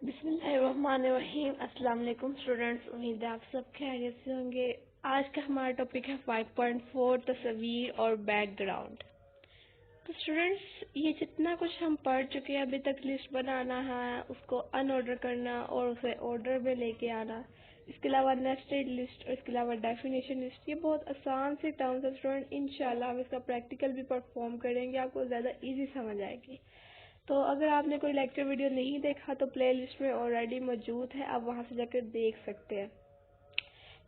بسم اللہ الرحمن الرحیم۔ السلام علیکم اسٹوڈینٹس، امید ہے آپ سب خیریت سے ہوں گے۔ آج کا ہمارا ٹاپک ہے 5.4 تصویر اور بیک گراؤنڈ۔ تو اسٹوڈینٹس، یہ جتنا کچھ ہم پڑھ چکے ہیں ابھی تک، لسٹ بنانا ہے، اس کو ان آرڈر کرنا اور اسے آرڈر میں لے کے آنا، اس کے علاوہ نیسٹڈ لسٹ اور اس کے علاوہ ڈیفینیشن لسٹ، یہ بہت آسان سی ٹرمز ہے اسٹوڈینٹ۔ انشاءاللہ ہم اس کا پریکٹیکل بھی پرفارم کریں گے، آپ کو زیادہ ایزی سمجھ آئے گی۔ تو اگر آپ نے کوئی لیکچر ویڈیو نہیں دیکھا تو پلے لسٹ میں آلریڈی موجود ہے، آپ وہاں سے جا کر دیکھ سکتے ہیں۔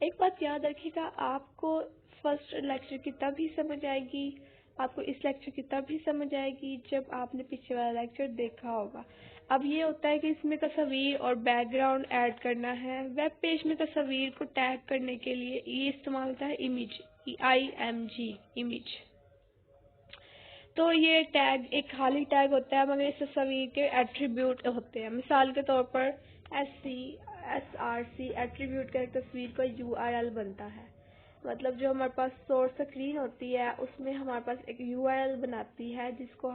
ایک بات یاد رکھیے گا، آپ کو فرسٹ لیکچر کی تب ہی سمجھ آئے گی، آپ کو اس لیکچر کی تب ہی سمجھ آئے گی جب آپ نے پیچھے والا لیکچر دیکھا ہوگا۔ اب یہ ہوتا ہے کہ اس میں تصویر اور بیک گراؤنڈ ایڈ کرنا ہے۔ ویب پیج میں تصویر کو ٹیگ کرنے کے لیے یہ استعمال ہوتا ہے امیج، IMG، امیج۔ تو یہ ٹیگ ایک خالی ٹیگ ہوتا ہے، مگر اس تصویر کے ایٹریبیوٹ ہوتے ہیں۔ مثال کے طور پر SRC ایٹریبیوٹ کا ایک تصویر کا URL بنتا ہے، مطلب جو ہمارے پاس سورس اسکرین ہوتی ہے اس میں ہمارے پاس ایک URL بناتی ہے، جس کو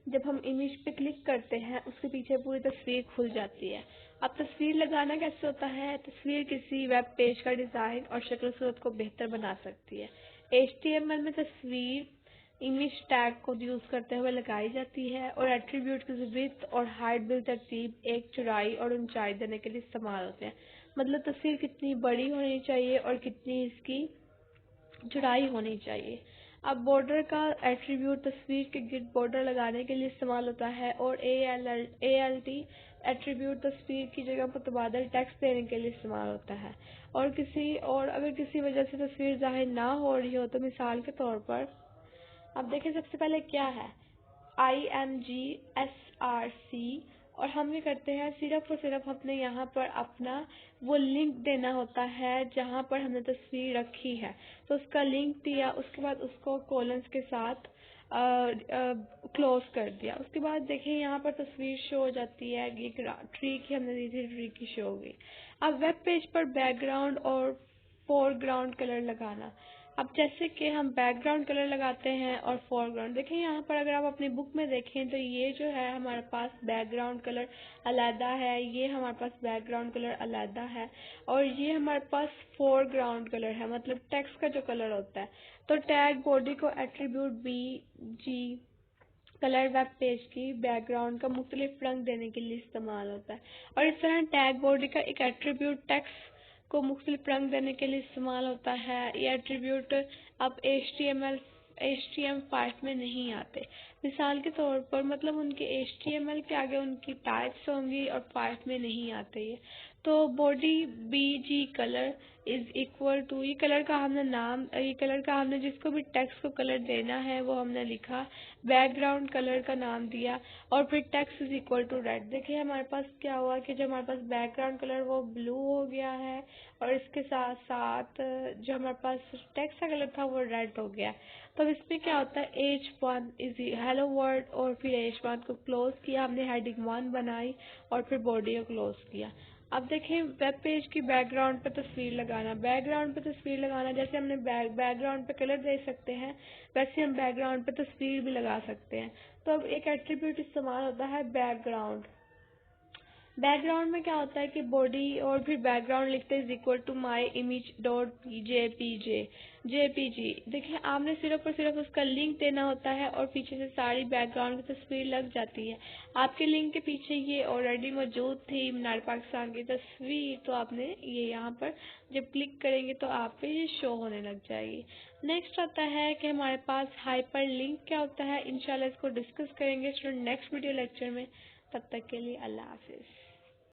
جب ہم امیج پہ کلک کرتے ہیں اس کے پیچھے پوری تصویر کھل جاتی ہے۔ اب تصویر لگانا کیسے ہوتا ہے؟ تصویر کسی ویب پیج کا ڈیزائن اور شکل صورت کو بہتر بنا سکتی ہے۔ HTML میں تصویر امیج ٹیگ کو یوز کرتے ہوئے لگائی جاتی ہے اور ایٹریبیوٹ کی width اور ہائٹ بالترتیب ایک چوڑائی اور اونچائی دینے کے لیے استعمال ہوتے ہیں۔ مطلب تصویر کتنی بڑی ہونی چاہیے اور کتنی اس کی چوڑائی ہونی چاہیے۔ اب بارڈر کا ایٹریبیوٹ تصویر کے گرد بارڈر لگانے کے لیے استعمال ہوتا ہے، اور ALT ایٹریبیوٹ تصویر کی جگہ متبادل ٹیکسٹ دینے کے لیے استعمال ہوتا ہے، اور اگر کسی وجہ سے تصویر ظاہر نہ ہو رہی ہو تو مثال کے طور پر اب دیکھیں سب سے پہلے کیا ہے IMG SRC، اور ہم یہ کرتے ہیں صرف اور صرف اپنے یہاں پر اپنا وہ لنک دینا ہوتا ہے جہاں پر ہم نے تصویر رکھی ہے، تو اس کا لنک دیا، اس کے بعد اس کو کولنس کے ساتھ کلوز کر دیا۔ اس کے بعد دیکھیں یہاں پر تصویر شو ہو جاتی ہے، یہ ٹری کی ہم نے دی تھی، ٹری کی شو ہو گئی۔ اب ویب پیج پر بیک گراؤنڈ اور فور گراؤنڈ کلر لگانا۔ اب جیسے کہ ہم بیک گراؤنڈ کلر لگاتے ہیں اور فور گراؤنڈ، دیکھیں یہاں پر اگر آپ اپنی بک میں دیکھیں تو یہ جو ہے ہمارے پاس بیک گراؤنڈ کلر علیحدہ ہے، یہ ہمارے پاس بیک گراؤنڈ کلر علیحدہ ہے، اور یہ ہمارے پاس فور گراؤنڈ کلر ہے، مطلب ٹیکسٹ کا جو کلر ہوتا ہے۔ تو ٹیگ باڈی کو attribute BG colour web page کی بیک گراؤنڈ کا مختلف رنگ دینے کے لیے استعمال ہوتا ہے، اور اس طرح ٹیگ باڈی کا ایک ایٹریبیوٹ ٹیکسٹ کو مختلف رنگ دینے کے لیے استعمال ہوتا ہے۔ یہ ایٹریبیوٹ اب HTML5 میں نہیں آتے۔ مثال کے طور پر مطلب ان کے HTML کے آگے ان کی ٹائپس ہوں گی اور 5 میں نہیں آتے یہ۔ تو body BG colour is equal to, یہ کلر کا ہم نے جس کو بھی ٹیکسٹ کو کلر دینا ہے وہ ہم نے لکھا، بیک گراؤنڈ کلر کا نام دیا، اور پھر text is equal to red. دیکھیں ہمارے پاس کیا ہوا کہ جو ہمارے پاس بیک گراؤنڈ کلر وہ بلو ہو گیا ہے، اور اس کے ساتھ ساتھ جو ہمارے پاس ٹیکسٹ کا کلر تھا وہ ریڈ ہو گیا۔ تو اب اس میں کیا ہوتا ہے H1 از ہیلو ورلڈ، اور پھر H1 کو کلوز کیا، ہم نے ہیڈنگ 1 بنائی اور پھر باڈی کو کلوز کیا۔ اب دیکھیں ویب پیج کی بیک گراؤنڈ پہ تصویر لگانا۔ بیک گراؤنڈ پہ تصویر لگانا جیسے ہم نے بیک گراؤنڈ پہ کلر دے سکتے ہیں، ویسے ہم بیک گراؤنڈ پہ تصویر بھی لگا سکتے ہیں۔ تو اب ایک ایٹریبیوٹ استعمال ہوتا ہے بیک گراؤنڈ۔ بیک گراؤنڈ میں کیا ہوتا ہے کہ باڈی اور پھر بیک گراؤنڈ لکھتے ہیں equal to my image dot JPG۔ دیکھیں آپ نے صرف اور صرف اس کا لنک دینا ہوتا ہے اور پیچھے سے ساری بیک گراؤنڈ کی تصویر لگ جاتی ہے۔ آپ کے لنک کے پیچھے یہ آلریڈی موجود تھی مینار پاکستان کی تصویر، تو آپ نے یہ یہاں پر جب کلک کریں گے تو آپ پہ یہ شو ہونے لگ جائے گی۔ نیکسٹ آتا ہے کہ ہمارے پاس ہائپر لنک کیا ہوتا ہے، انشاءاللہ اس کو ڈسکس کریں گے نیکسٹ ویڈیو لیکچر میں۔ تب تک کے لیے اللہ حافظ۔